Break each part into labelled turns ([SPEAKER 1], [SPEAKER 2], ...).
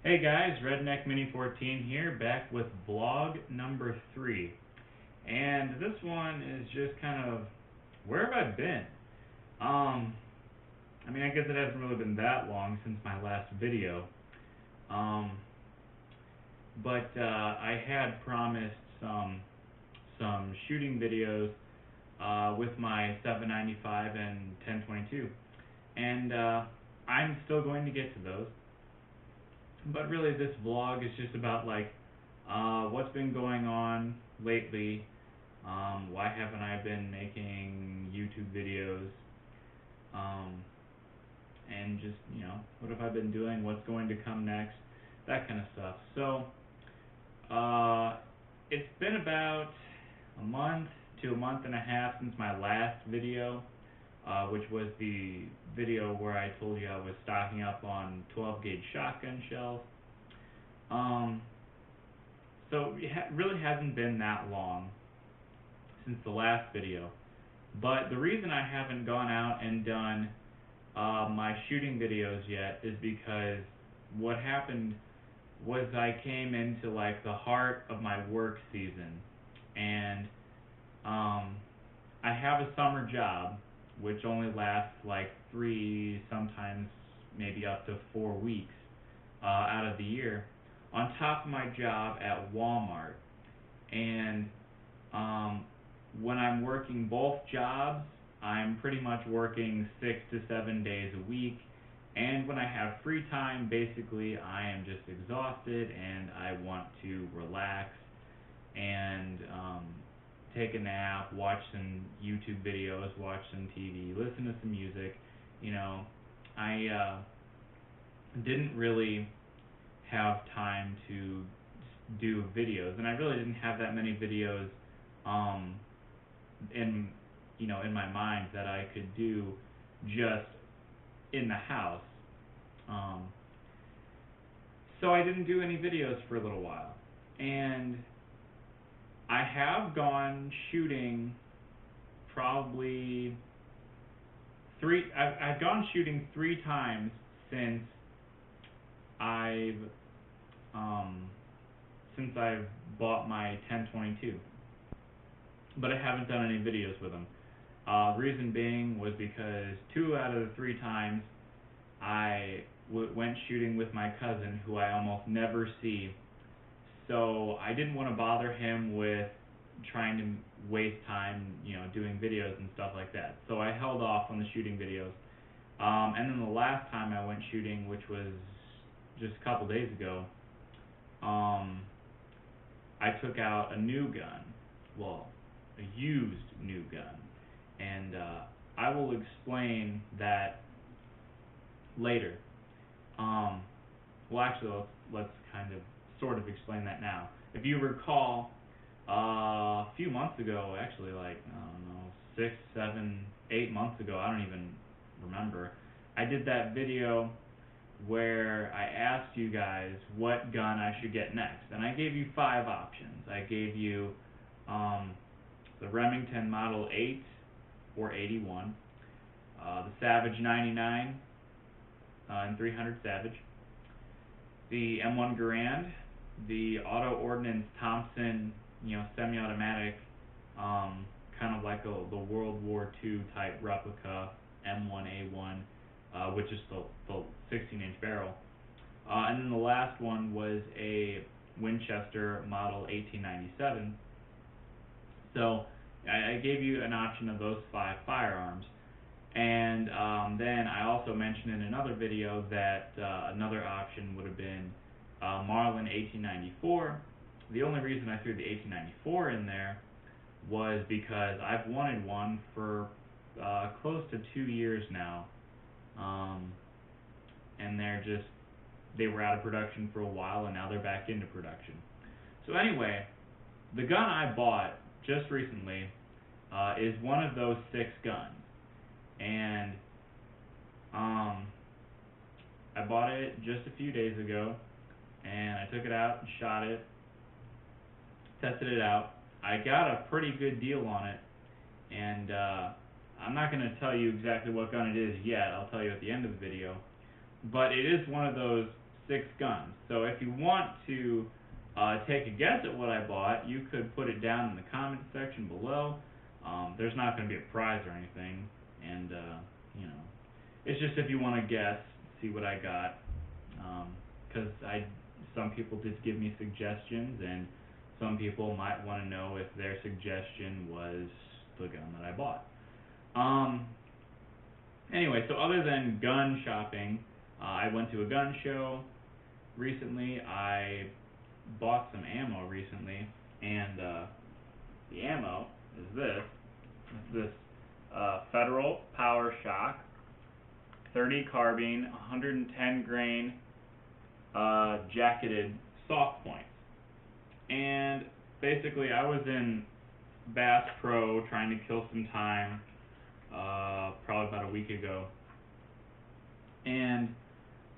[SPEAKER 1] Hey guys, Redneck Mini 14 here, back with vlog number 3. And this one is just kind of, where have I been? Um, I guess it hasn't really been that long since my last video. Um, but I had promised some shooting videos with my 795 and 1022. And I'm still going to get to those. But really, this vlog is just about what's been going on lately. Why haven't I been making YouTube videos? Um, and just what have I been doing? What's going to come next? That kind of stuff. So it's been about a month to a month and a half since my last video, which was the video where I told you I was stocking up on 12 gauge shotgun shells. Um, so it really hasn't been that long since the last video. But the reason I haven't gone out and done my shooting videos yet is because what happened was I came into the heart of my work season, and I have a summer job which only lasts 3, sometimes maybe up to 4 weeks out of the year, on top of my job at Walmart. And um, when I'm working both jobs, I'm pretty much working 6 to 7 days a week. And when I have free time, basically I am just exhausted and I want to relax and take a nap, watch some YouTube videos, watch some TV, listen to some music. I didn't really have time to do videos, and I really didn't have that many videos um, in in my mind that I could do just in the house. Um, so I didn't do any videos for a little while, and I have gone shooting probably three. I've gone shooting 3 times since I've um, since I've bought my 1022, but I haven't done any videos with them. Reason being was because 2 out of the 3 times I went shooting with my cousin, who I almost never see, so I didn't want to bother him with trying to waste time, doing videos and stuff like that. So I held off on the shooting videos. And then the last time I went shooting, which was just a couple days ago, I took out a new gun, well, a used new gun, and I will explain that later. Um, well, actually, let's kind of sort of explain that now. If you recall, a few months ago, actually, I don't know, 6, 7, 8 months ago, I don't even remember, I did that video where I asked you guys what gun I should get next, and I gave you 5 options. I gave you the Remington Model 8 or 81, the Savage 99 and 300 Savage, the M1 Garand, the Auto Ordnance Thompson, semi-automatic, kind of like the World War II type replica M1A1, which is the 16-inch barrel. And then the last one was a Winchester Model 1897. So I gave you an option of those 5 firearms. And then I also mentioned in another video that another option would have been Marlin 1894. The only reason I threw the 1894 in there was because I've wanted one for close to 2 years now, and they were out of production for a while, and now they're back into production. So anyway, the gun I bought just recently is one of those 6 guns, and I bought it just a few days ago, and I took it out and shot it, tested it out. I got a pretty good deal on it, and I'm not going to tell you exactly what gun it is yet. I'll tell you at the end of the video. But it is one of those 6 guns. So if you want to take a guess at what I bought, you could put it down in the comment section below. There's not going to be a prize or anything, and you know, it's just if you want to guess, see what I got. Because some people did give me suggestions, and some people might want to know if their suggestion was the gun that I bought. Anyway, so other than gun shopping, I went to a gun show recently. I bought some ammo recently, and the ammo is this. It's this Federal Power Shock 30 carbine, 110 grain jacketed soft points. And basically, I was in Bass Pro trying to kill some time, probably about a week ago, and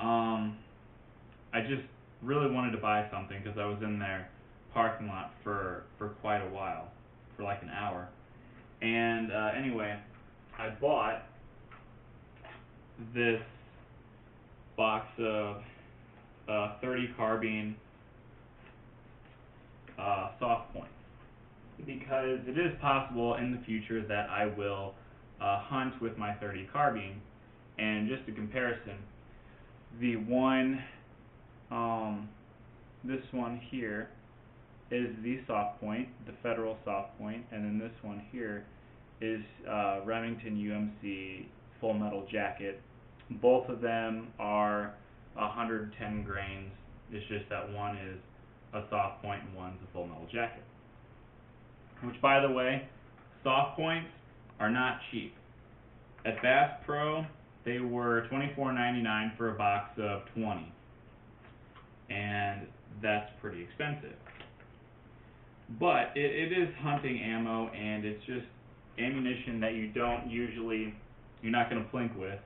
[SPEAKER 1] I just really wanted to buy something because I was in their parking lot for quite a while, for like an hour. And anyway, I bought this box of 30 carbine soft points because it is possible in the future that I will hunt with my 30 carbine. And just a comparison, the one, this one here is the soft point, the Federal soft point, and then this one here is Remington UMC Full Metal Jacket. Both of them are 110 grains. It's just that one is a soft point and one's a Full Metal Jacket. Which, by the way, soft points are not cheap. At Bass Pro, they were $24.99 for a box of 20, and that's pretty expensive. But it is hunting ammo, and it's just ammunition that you're not going to plink with,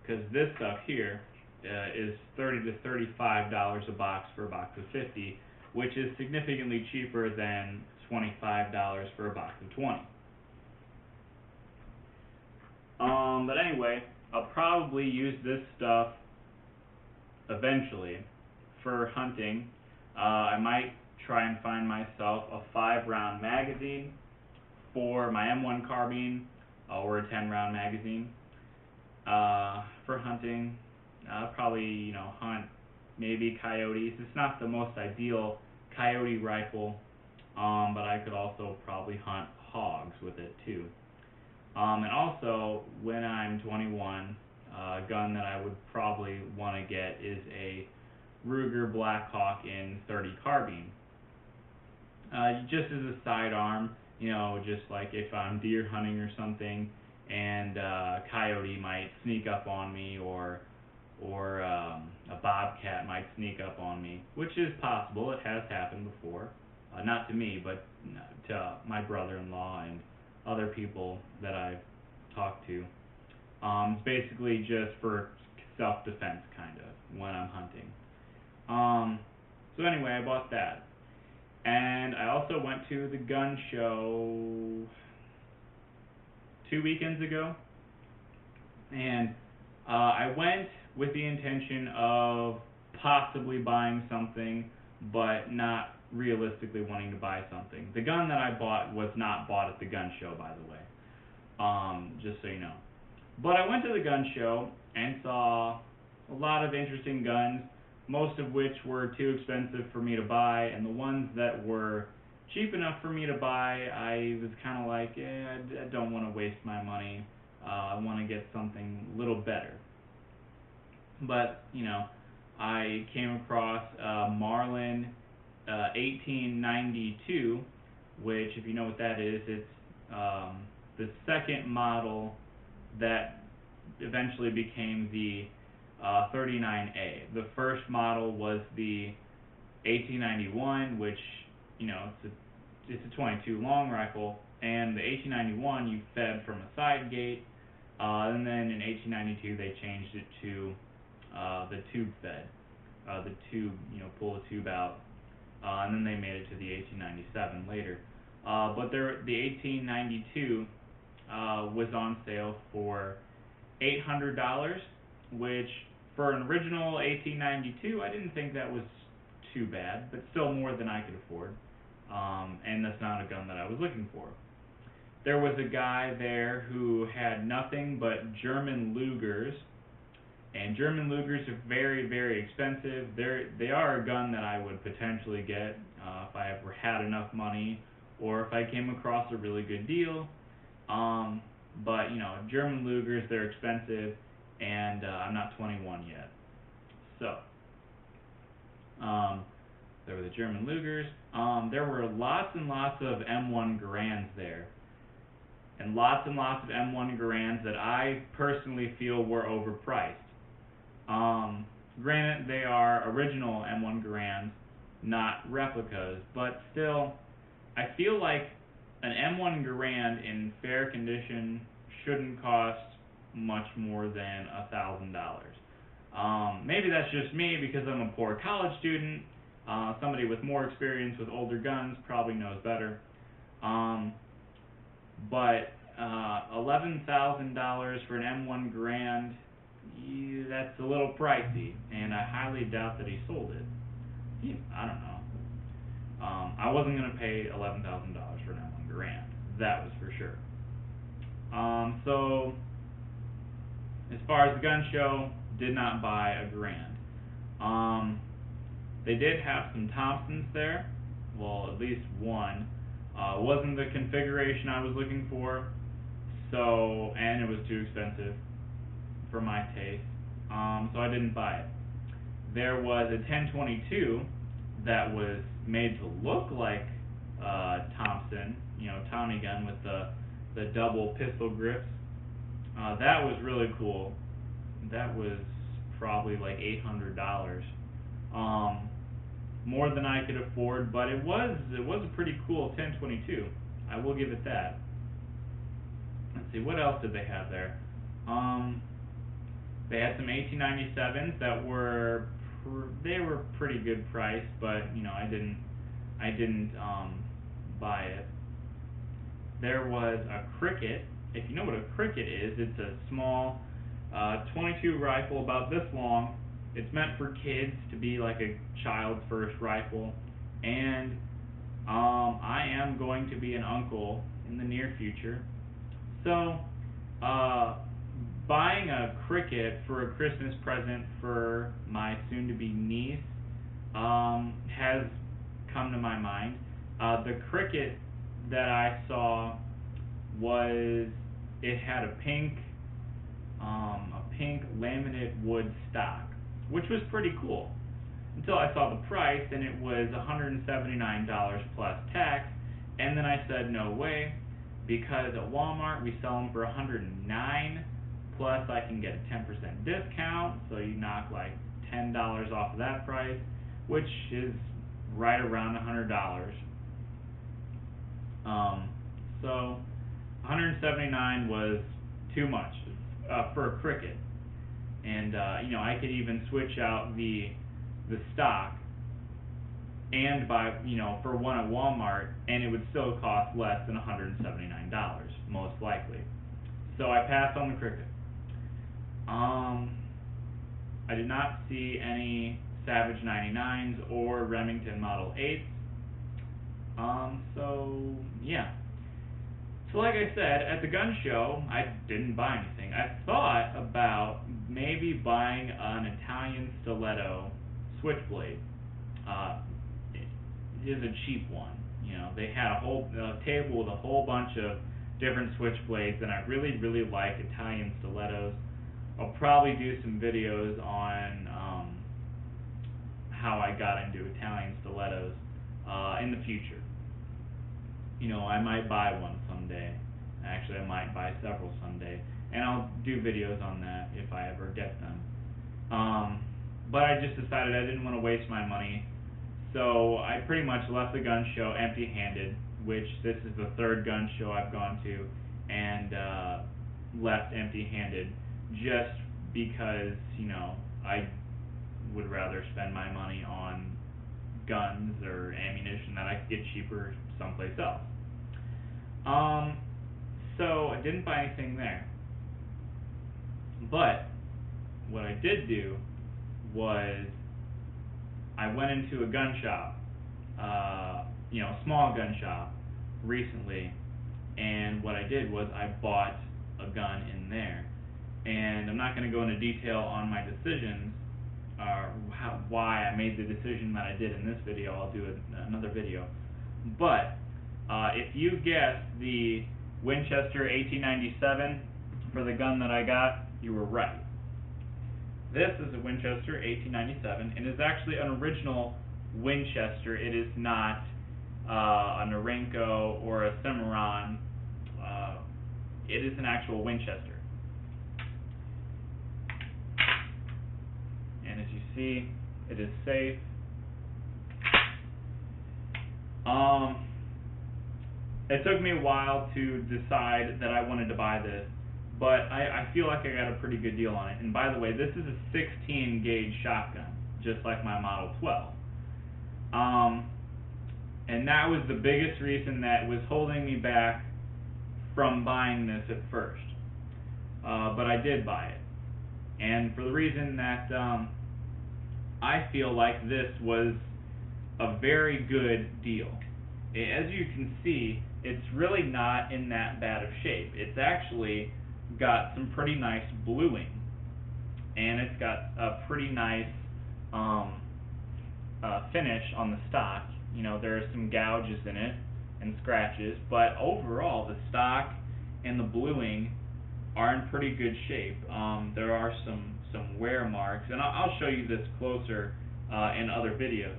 [SPEAKER 1] because this stuff here is $30 to $35 a box for a box of 50, which is significantly cheaper than $25 for a box of 20. But anyway, I'll probably use this stuff eventually for hunting. I might try and find myself a 5-round magazine for my M1 carbine, or a 10-round magazine for hunting. I'll probably, hunt maybe coyotes. It's not the most ideal coyote rifle, but I could also probably hunt hogs with it too. And also, when I'm 21, a gun that I would probably want to get is a Ruger Blackhawk in 30 carbine. Just as a sidearm, just like if I'm deer hunting or something, and a coyote might sneak up on me, or a bobcat might sneak up on me, which is possible. It has happened before. Not to me, but to my brother-in-law and other people that I've talked to. It's basically just for self-defense, kind of, when I'm hunting. So anyway, I bought that. And I also went to the gun show 2 weekends ago. And I went with the intention of possibly buying something, but not realistically wanting to buy something. The gun that I bought was not bought at the gun show, by the way, just so you know. But I went to the gun show and saw a lot of interesting guns, most of which were too expensive for me to buy, and the ones that were cheap enough for me to buy, I was kind of like, I don't want to waste my money. I want to get something a little better. But, I came across Marlin 1892, which, if you know what that is, it's the second model that eventually became the 39A. The first model was the 1891, which, it's a 22 long rifle, and the 1891 you fed from a side gate, and then in 1892 they changed it to the tube fed. The tube, pull the tube out, and then they made it to the 1897 later. But the 1892 was on sale for $800, which For an original 1892, I didn't think that was too bad, but still more than I could afford. And that's not a gun that I was looking for. There was a guy there who had nothing but German Lugers, and German Lugers are very, very expensive. They are a gun that I would potentially get if I ever had enough money, or if I came across a really good deal. But German Lugers, they're expensive, and I'm not 21 yet. So, there were the German Lugers. There were lots and lots of M1 Garands there, and lots of M1 Garands that I personally feel were overpriced. Granted, they are original M1 Garands, not replicas, but still, I feel like an M1 Garand in fair condition shouldn't cost much more than $1,000. Maybe that's just me because I'm a poor college student. Somebody with more experience with older guns probably knows better. But $11,000 for an M1 Garand, that's a little pricey, and I highly doubt that he sold it. I don't know. I wasn't going to pay $11,000 for an M1 Garand. That was for sure. So, as far as the gun show, did not buy a Garand. They did have some Thompsons there. Well, at least one. Wasn't the configuration I was looking for, and it was too expensive for my taste, so I didn't buy it. There was a 1022 that was made to look like Thompson, Tommy gun with the double pistol grips. That was really cool. That was probably like $800. More than I could afford, but it was a pretty cool 1022. I will give it that. Let's see, what else did they have there? They had some 1897s that were pretty good price, but I didn't buy it. There was a Cricket. If you know what a Cricket is, it's a small 22 rifle about this long. It's meant for kids to be like a child's first rifle, and I am going to be an uncle in the near future, so buying a Cricket for a Christmas present for my soon-to-be niece has come to my mind. The Cricket that I saw it had a pink laminate wood stock, which was pretty cool, until I saw the price, and it was $179 plus tax, and then I said no way, because at Walmart we sell them for $109, plus I can get a 10% discount, so you knock like $10 off of that price, which is right around $100. So $179 was too much for a Cricket. And I could even switch out the stock and buy for one at Walmart, and it would still cost less than $179 most likely. So I passed on the Cricket. I did not see any Savage 99s or Remington Model 8s. So yeah. So like I said, at the gun show, I didn't buy anything. I thought about maybe buying an Italian stiletto switchblade. It is a cheap one. They had a whole table with a whole bunch of different switchblades, and I really, really like Italian stilettos. I'll probably do some videos on how I got into Italian stilettos in the future. I might buy one someday. Actually, I might buy several someday, and I'll do videos on that if I ever get them. But I just decided I didn't want to waste my money, so I pretty much left the gun show empty-handed, which this is the third gun show I've gone to, and left empty-handed just because, I would rather spend my money on guns or ammunition that I could get cheaper someplace else. So I didn't buy anything there. But what I did do was I went into a gun shop, a small gun shop, recently, and what I did was I bought a gun in there. And I'm not going to go into detail on my decisions, why I made the decision that I did in this video. I'll do another video. But if you guessed the Winchester 1897 for the gun that I got, you were right. This is a Winchester 1897, and it's actually an original Winchester. It is not a Norinco or a Cimarron. It is an actual Winchester. And as you see, it is safe. It took me a while to decide that I wanted to buy this, but I feel like I got a pretty good deal on it. And by the way, this is a 16 gauge shotgun, just like my Model 12. And that was the biggest reason that was holding me back from buying this at first. But I did buy it. And for the reason that I feel like this was a very good deal. As you can see, it's really not in that bad of shape. It's actually got some pretty nice bluing, and it's got a pretty nice finish on the stock. You know, there are some gouges in it and scratches, but overall the stock and the bluing are in pretty good shape. There are some wear marks, and I'll show you this closer in other videos.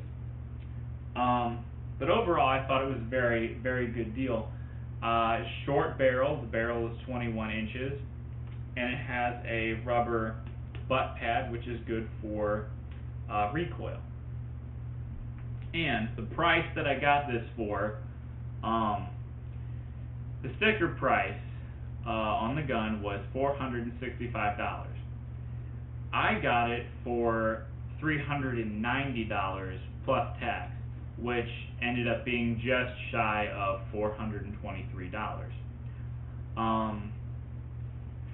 [SPEAKER 1] But overall, I thought it was a very, very good deal. Short barrel, the barrel is 21 inches, and it has a rubber butt pad, which is good for recoil. And the price that I got this for, the sticker price on the gun was $465. I got it for $390 plus tax, which ended up being just shy of $423.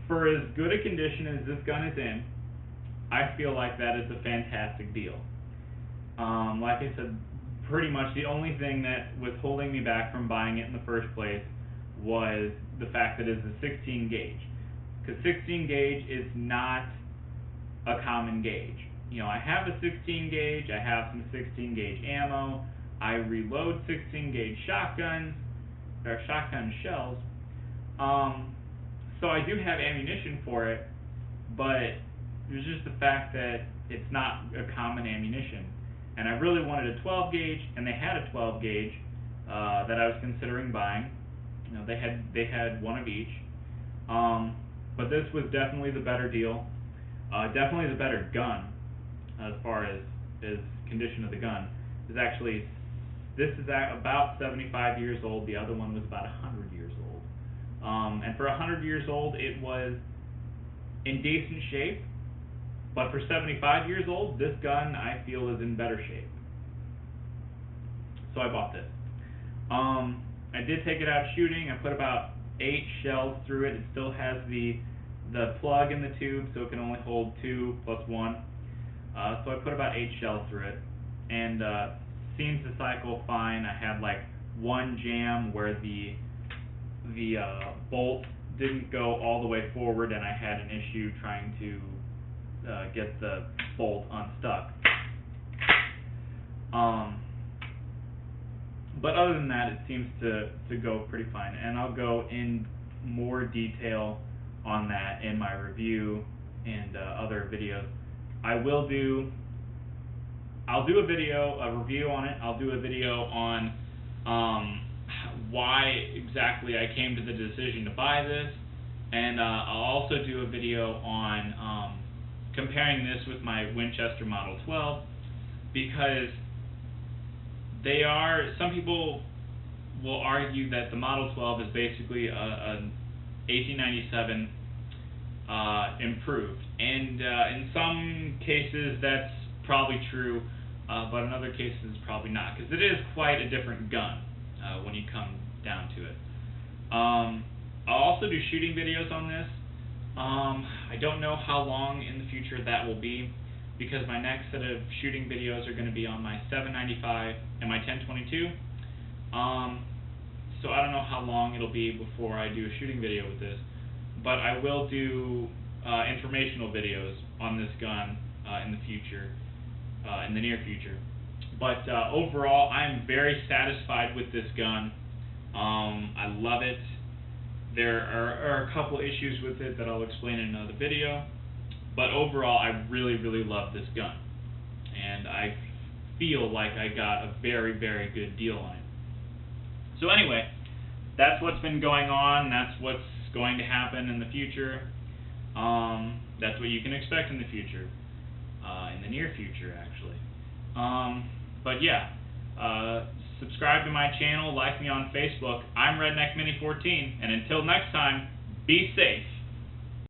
[SPEAKER 1] For as good a condition as this gun is in, I feel like that is a fantastic deal. Like I said, pretty much the only thing that was holding me back from buying it in the first place was the fact that it's a 16 gauge. Because 16 gauge is not a common gauge. You know, I have a 16 gauge, I have some 16 gauge ammo, I reload 16 gauge shotguns, or shotgun shells, so I do have ammunition for it, but there's just the fact that it's not a common ammunition. And I really wanted a 12 gauge, and they had a 12 gauge that I was considering buying. You know, they had one of each, but this was definitely the better deal, definitely the better gun as far as condition of the gun. This is about 75 years old. The other one was about 100 years old, and for 100 years old, it was in decent shape. But for 75 years old, this gun, I feel, is in better shape. So I bought this. I did take it out shooting. I put about 8 shells through it. It still has the plug in the tube, so it can only hold 2 plus 1. So I put about 8 shells through it. And seems to cycle fine. I had like one jam where the bolt didn't go all the way forward, and I had an issue trying to get the bolt unstuck. But other than that, it seems to go pretty fine, and I'll go in more detail on that in my review and other videos. I'll do a review on it. I'll do a video on why exactly I came to the decision to buy this, and I'll also do a video on comparing this with my Winchester Model 12, because some people will argue that the Model 12 is basically an 1897 improved, and in some cases that's probably true, but in other cases probably not, because it is quite a different gun when you come down to it. I'll also do shooting videos on this. I don't know how long in the future that will be, because my next set of shooting videos are going to be on my 795 and my 1022. So I don't know how long it'll be before I do a shooting video with this, but I will do informational videos on this gun in the future, in the near future. But overall, I'm very satisfied with this gun. I love it. There are a couple issues with it that I'll explain in another video, but overall I really, really love this gun, and I feel like I got a very, very good deal on it. So anyway, that's what's been going on, that's what's going to happen in the future. That's what you can expect in the future, in the near future actually. But yeah, subscribe to my channel, like me on Facebook. I'm Redneck Mini 14, and until next time, be safe.